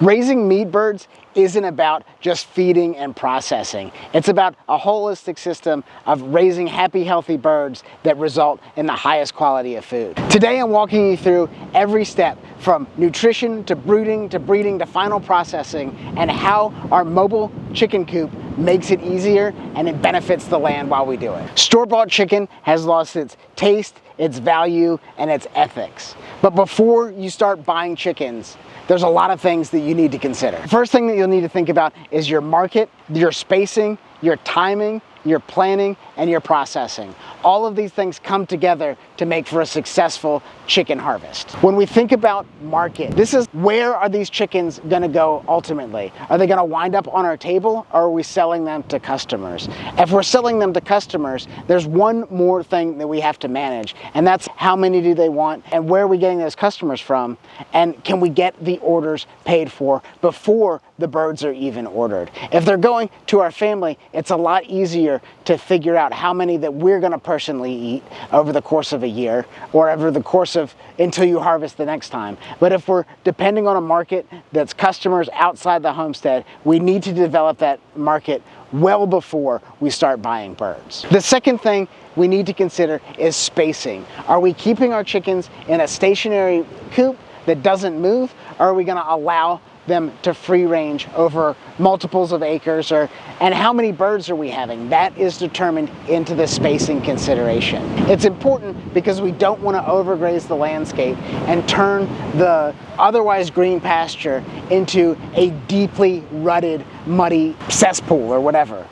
Raising meat birds isn't about just feeding and processing. It's about a holistic system of raising happy, healthy birds that result in the highest quality of food. Today I'm walking you through every step from nutrition to brooding to breeding to final processing, and how our mobile chicken coop makes it easier and it benefits the land while we do it. Store-bought chicken has lost its taste, its value, and its ethics. But before you start buying chickens, there's a lot of things that you need to consider. First thing that you'll need to think about is your market, your spacing, your timing, your planning, and your processing. All of these things come together to make for a successful chicken harvest. When we think about market, this is where are these chickens gonna go ultimately? Are they gonna wind up on our table, or are we selling them to customers? If we're selling them to customers, there's one more thing that we have to manage, and that's how many do they want, and where are we getting those customers from, and can we get the orders paid for before the birds are even ordered? If they're going to our family, it's a lot easier to figure out how many that we're gonna personally eat over the course of a year, or over the course of until you harvest the next time. But if we're depending on a market that's customers outside the homestead, we need to develop that market well before we start buying birds. The second thing we need to consider is spacing. Are we keeping our chickens in a stationary coop that doesn't move, or are we gonna allow them to free range over multiples of acres, and how many birds are we having? That is determined into the spacing consideration. It's important because we don't want to overgraze the landscape and turn the otherwise green pasture into a deeply rutted, muddy cesspool or whatever.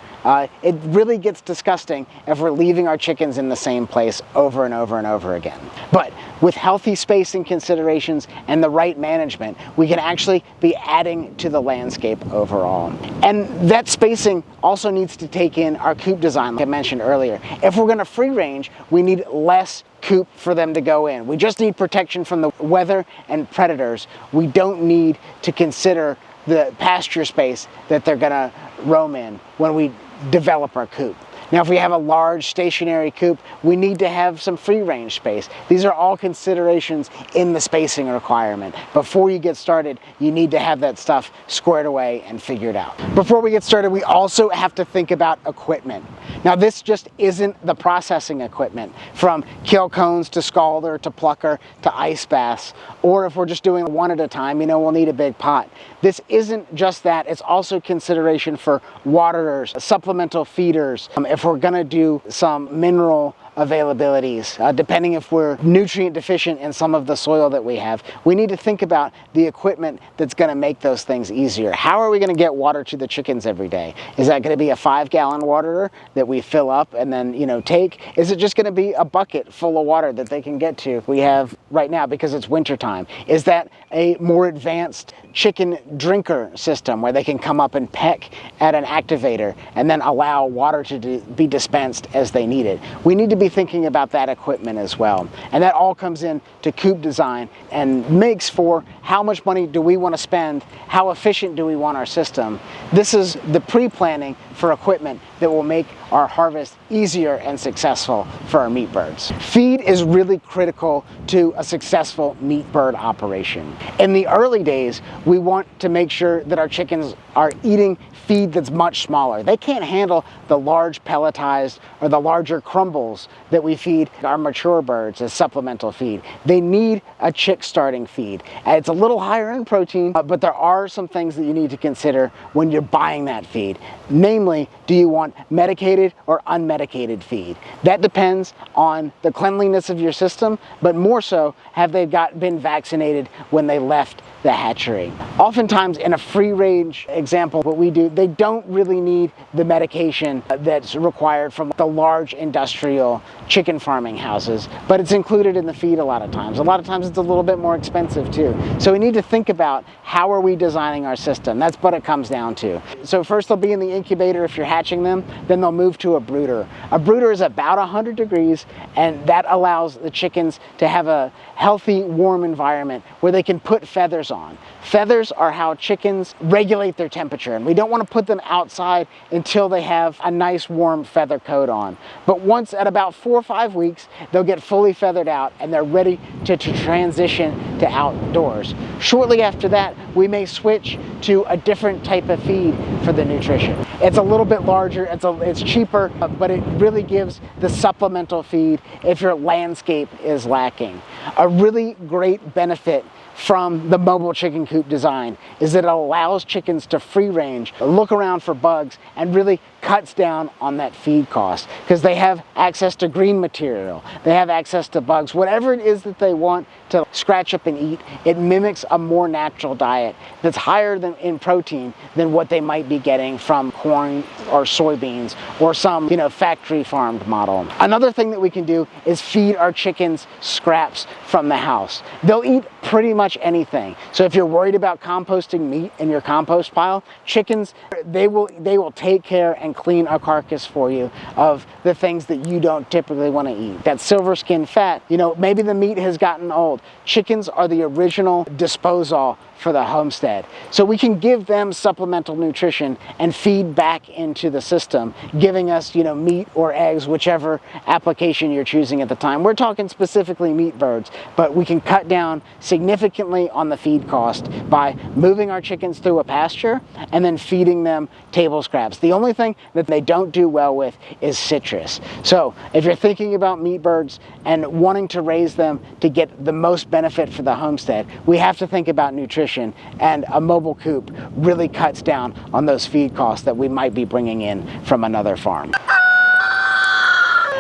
It really gets disgusting if we're leaving our chickens in the same place over and over and over again. But with healthy spacing considerations and the right management, we can actually be adding to the landscape overall. And that spacing also needs to take in our coop design, like I mentioned earlier. If we're gonna free range, we need less coop for them to go in. We just need protection from the weather and predators. We don't need to consider the pasture space that they're gonna roam in when we develop our coop. Now, if we have a large stationary coop, we need to have some free range space. These are all considerations in the spacing requirement. Before you get started, you need to have that stuff squared away and figured out. Before we get started, we also have to think about equipment. Now, this just isn't the processing equipment, from kill cones to scalder to plucker to ice baths, or if we're just doing one at a time, we'll need a big pot. This isn't just that, it's also consideration for waterers, supplemental feeders, if we're gonna do some mineral availabilities, depending if we're nutrient deficient in some of the soil that we have. We need to think about the equipment that's gonna make those things easier. How are we gonna get water to the chickens every day? Is that gonna be a 5-gallon waterer that we fill up and then take? Is it just gonna be a bucket full of water that they can get to we have right now because it's wintertime? Is that a more advanced chicken drinker system where they can come up and peck at an activator and then allow water to be dispensed as they need it? We need to be thinking about that equipment as well. And that all comes in to coop design and makes for how much money do we want to spend, how efficient do we want our system. This is the pre-planning for equipment that will make our harvest easier and successful for our meat birds. Feed is really critical to a successful meat bird operation. In the early days, we want to make sure that our chickens are eating feed that's much smaller. They can't handle the large pelletized or the larger crumbles that we feed our mature birds as supplemental feed. They need a chick starting feed. It's a little higher in protein, but there are some things that you need to consider when you're buying that feed. Namely, do you want medicated or unmedicated feed? That depends on the cleanliness of your system, but more so, have they been vaccinated when they left the hatchery? Oftentimes in a free range example, what we do, they don't really need the medication that's required from the large industrial chicken farming houses, but it's included in the feed a lot of times. A lot of times it's a little bit more expensive too. So we need to think about how are we designing our system. That's what it comes down to. So first they'll be in the incubator if you're hatching them, then they'll move to a brooder. A brooder is about 100 degrees, and that allows the chickens to have a healthy, warm environment where they can put feathers on. Feathers are how chickens regulate their temperature, and we don't want to put them outside until they have a nice warm feather coat on. But once at about about 4 or 5 weeks, they'll get fully feathered out and they're ready to transition to outdoors. Shortly after that, we may switch to a different type of feed for the nutrition. It's a little bit larger, it's cheaper, but it really gives the supplemental feed if your landscape is lacking. A really great benefit from the mobile chicken coop design is that it allows chickens to free range, look around for bugs, and really cuts down on that feed cost because they have access to green material, they have access to bugs, whatever it is that they want to scratch up and eat. It mimics a more natural diet that's higher in protein than what they might be getting from corn or soybeans or some factory farmed model. Another thing that we can do is feed our chickens scraps from the house. They'll eat pretty much anything. So if you're worried about composting meat in your compost pile, chickens, they will take care and clean a carcass for you of the things that you don't typically want to eat. That silver skin fat, maybe the meat has gotten old. Chickens are the original disposal for the homestead. So we can give them supplemental nutrition and feed back into the system, giving us, meat or eggs, whichever application you're choosing at the time. We're talking specifically meat birds, but we can cut down significantly on the feed cost by moving our chickens through a pasture and then feeding them table scraps. The only thing that they don't do well with is citrus. So if you're thinking about meat birds and wanting to raise them to get the most benefit for the homestead, we have to think about nutrition, and a mobile coop really cuts down on those feed costs that we might be bringing in from another farm.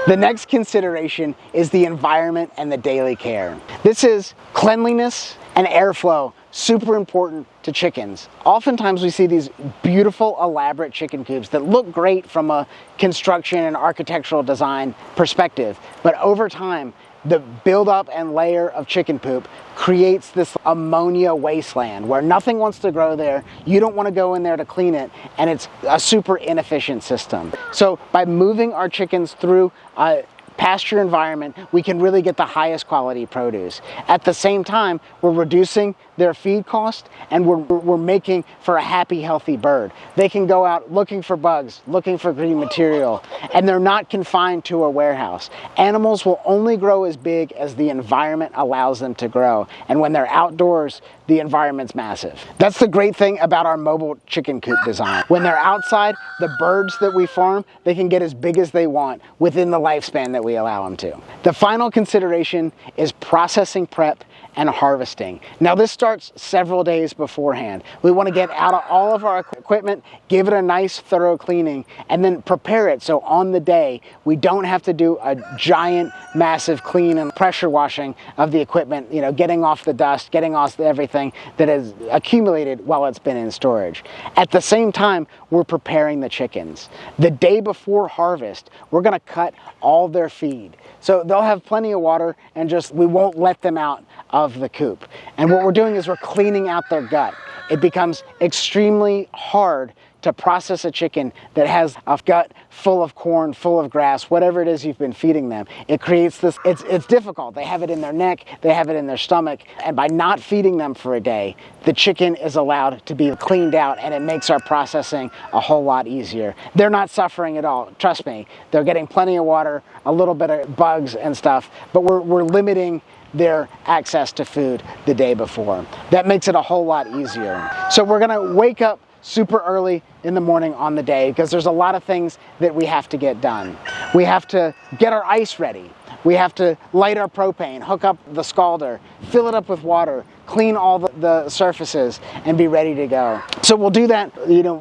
The next consideration is the environment and the daily care. This is cleanliness and airflow, super important to chickens. Oftentimes we see these beautiful, elaborate chicken coops that look great from a construction and architectural design perspective, but over time, the buildup and layer of chicken poop creates this ammonia wasteland where nothing wants to grow there. You don't want to go in there to clean it, and it's a super inefficient system. So by moving our chickens through a pasture environment, we can really get the highest quality produce. At the same time, we're reducing their feed cost, and we're making for a happy, healthy bird. They can go out looking for bugs, looking for green material, and they're not confined to a warehouse. Animals will only grow as big as the environment allows them to grow, and when they're outdoors, the environment's massive. That's the great thing about our mobile chicken coop design. When they're outside, the birds that we farm, they can get as big as they want within the lifespan that we allow them to. The final consideration is processing prep and harvesting. Now this starts several days beforehand. We want to get out of all of our equipment, give it a nice thorough cleaning, and then prepare it so on the day we don't have to do a giant massive clean and pressure washing of the equipment, getting off the dust, getting off everything that has accumulated while it's been in storage. At the same time, we're preparing the chickens. The day before harvest, we're going to cut all their feed. So they'll have plenty of water, and we won't let them out of the coop. And what we're doing is we're cleaning out their gut. It becomes extremely hard to process a chicken that has a gut full of corn, full of grass, whatever it is you've been feeding them. It creates this, it's difficult. They have it in their neck, they have it in their stomach, and by not feeding them for a day, the chicken is allowed to be cleaned out, and it makes our processing a whole lot easier. They're not suffering at all, trust me. They're getting plenty of water, a little bit of bugs and stuff, but we're limiting their access to food the day before. That makes it a whole lot easier. So we're gonna wake up super early in the morning on the day because there's a lot of things that we have to get done. We have to get our ice ready. We have to light our propane, hook up the scalder, fill it up with water, clean all the surfaces, and be ready to go. So we'll do that,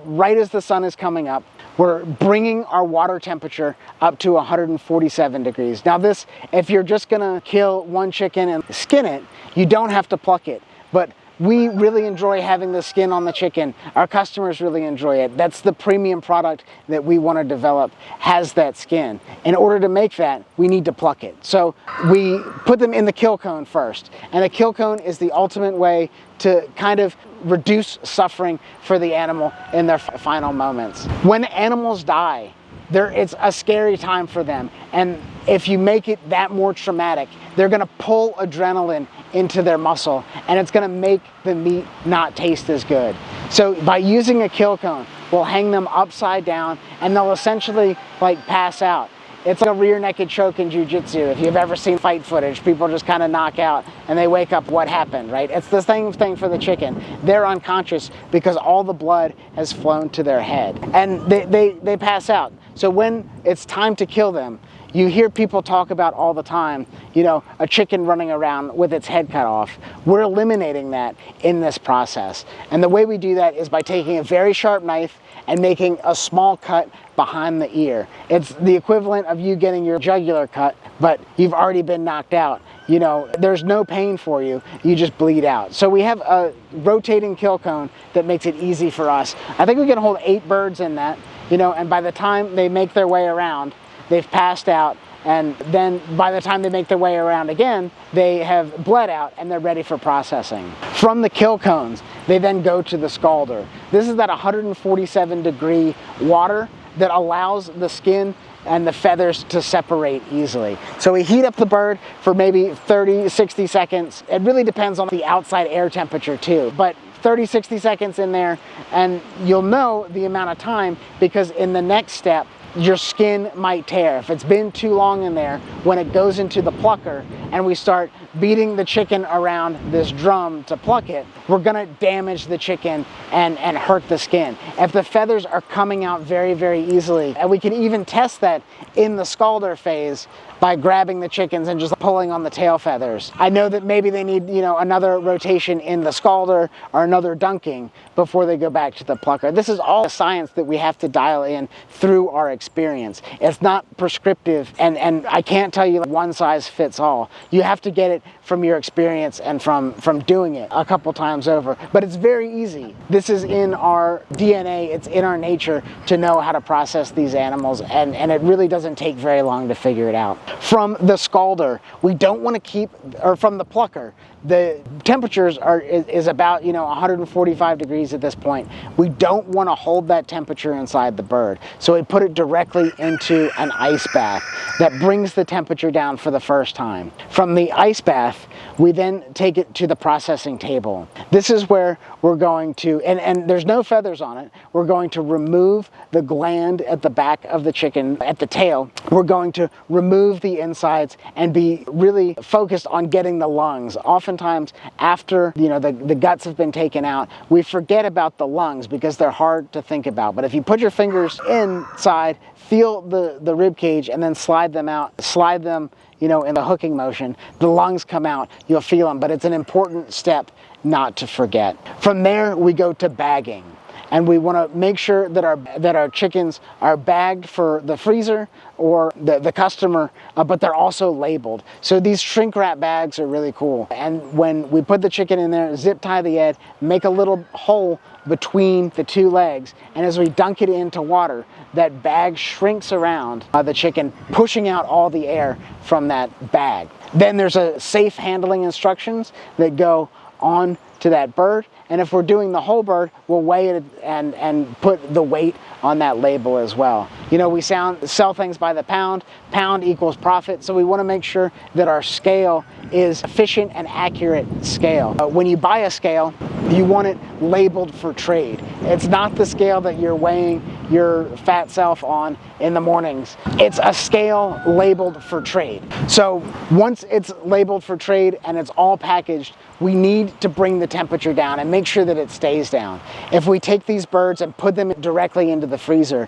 right as the sun is coming up. We're bringing our water temperature up to 147 degrees. Now this, if you're just gonna kill one chicken and skin it, you don't have to pluck it. But we really enjoy having the skin on the chicken. Our customers really enjoy it. That's the premium product that we want to develop, has that skin. In order to make that, we need to pluck it. So we put them in the kill cone first. And the kill cone is the ultimate way to kind of reduce suffering for the animal in their final moments. When animals die, it's a scary time for them. And if you make it that more traumatic, they're gonna pull adrenaline into their muscle, and it's gonna make the meat not taste as good. So by using a kill cone, we'll hang them upside down, and they'll essentially pass out. It's like a rear naked choke in jiu-jitsu. If you've ever seen fight footage, people just kind of knock out and they wake up, what happened, right? It's the same thing for the chicken. They're unconscious because all the blood has flown to their head and they pass out. So when it's time to kill them, you hear people talk about all the time, you know, a chicken running around with its head cut off. We're eliminating that in this process. And the way we do that is by taking a very sharp knife and making a small cut behind the ear. It's the equivalent of you getting your jugular cut, but you've already been knocked out. You know, there's no pain for you, you just bleed out. So we have a rotating kill cone that makes it easy for us. I think we can hold 8 birds in that, you know, and by the time they make their way around, they've passed out, and then by the time they make their way around again, they have bled out and they're ready for processing. From the kill cones, they then go to the scalder. This is that 147-degree water that allows the skin and the feathers to separate easily. So we heat up the bird for maybe 30, 60 seconds. It really depends on the outside air temperature too, but 30, 60 seconds in there, and you'll know the amount of time because in the next step, your skin might tear. If it's been too long in there, when it goes into the plucker and we start beating the chicken around this drum to pluck it, we're gonna damage the chicken and hurt the skin. If the feathers are coming out very, very easily, and we can even test that in the scalder phase by grabbing the chickens and just pulling on the tail feathers. I know that maybe they need, you know, another rotation in the scalder or another dunking before they go back to the plucker. This is all science that we have to dial in through our experience. It's not prescriptive, and I can't tell you one size fits all. You have to get it from your experience and from doing it a couple times over. But it's very easy. This is in our DNA, it's in our nature to know how to process these animals, and it really doesn't take very long to figure it out. From the scalder, we don't want to keep, or from the plucker, the temperatures is about, you know, 145 degrees at this point. We don't want to hold that temperature inside the bird. So we put it directly into an ice bath that brings the temperature down for the first time. From the ice bath, we then take it to the processing table. This is where we're going to, and there's no feathers on it, we're going to remove the gland at the back of the chicken, at the tail. We're going to remove the insides and be really focused on getting the lungs. Oftentimes after, you know, the guts have been taken out, we forget about the lungs because they're hard to think about. But if you put your fingers inside, feel the rib cage and then slide them out, slide them, you know, in the hooking motion, the lungs come out, you'll feel them, but it's an important step not to forget. From there, we go to bagging. And we want to make sure that our chickens are bagged for the freezer or the customer, but they're also labeled. So these shrink wrap bags are really cool. And when we put the chicken in there, zip tie the end, make a little hole between the 2 legs, and as we dunk it into water, that bag shrinks around the chicken, pushing out all the air from that bag. Then there's a safe handling instructions that go on to that bird, and if we're doing the whole bird, we'll weigh it and put the weight on that label as well. You know, we sell things by the pound. Pound equals profit, so we want to make sure that our scale is efficient and accurate scale. When you buy a scale, you want it labeled for trade. It's not the scale that you're weighing your fat self on in the mornings. It's a scale labeled for trade. So once it's labeled for trade and it's all packaged, we need to bring the temperature down and make sure that it stays down. If we take these birds and put them directly into the freezer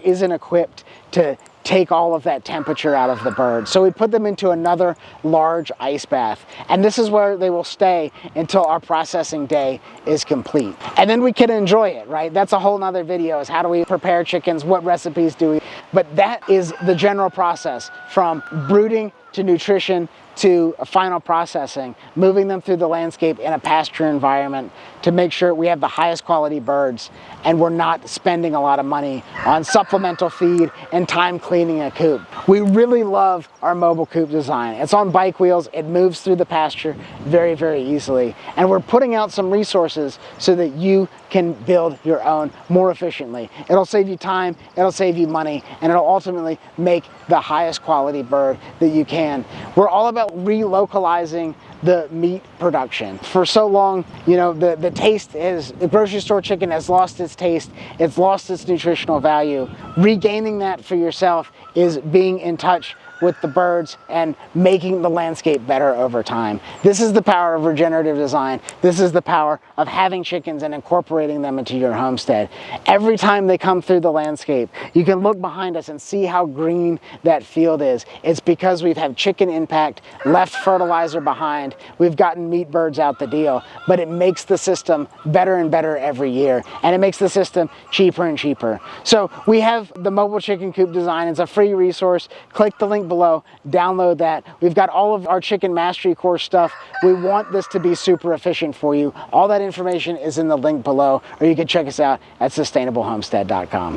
isn't equipped to take all of that temperature out of the bird. So we put them into another large ice bath. And this is where they will stay until our processing day is complete. And then we can enjoy it, right? That's a whole nother video, is how do we prepare chickens, what recipes do we, but that is the general process from brooding to nutrition to final processing, moving them through the landscape in a pasture environment to make sure we have the highest quality birds and we're not spending a lot of money on supplemental feed and time cleaning a coop. We really love our mobile coop design. It's on bike wheels, it moves through the pasture very, very easily. And we're putting out some resources so that you can build your own more efficiently. It'll save you time, it'll save you money, and it'll ultimately make the highest quality bird that you can. We're all about relocalizing the meat production. For so long, you know, the taste is, the grocery store chicken has lost its taste, it's lost its nutritional value. Regaining that for yourself is being in touch with the birds and making the landscape better over time. This is the power of regenerative design. This is the power of having chickens and incorporating them into your homestead. Every time they come through the landscape, you can look behind us and see how green that field is. It's because we've had chicken impact, left fertilizer behind, we've gotten meat birds out the deal, but it makes the system better and better every year, and it makes the system cheaper and cheaper. So we have the mobile chicken coop design. It's a free resource. Click the link below, download that. We've got all of our chicken mastery course stuff. We want this to be super efficient for you. All that information is in the link below, or you can check us out at sustainablehomestead.com.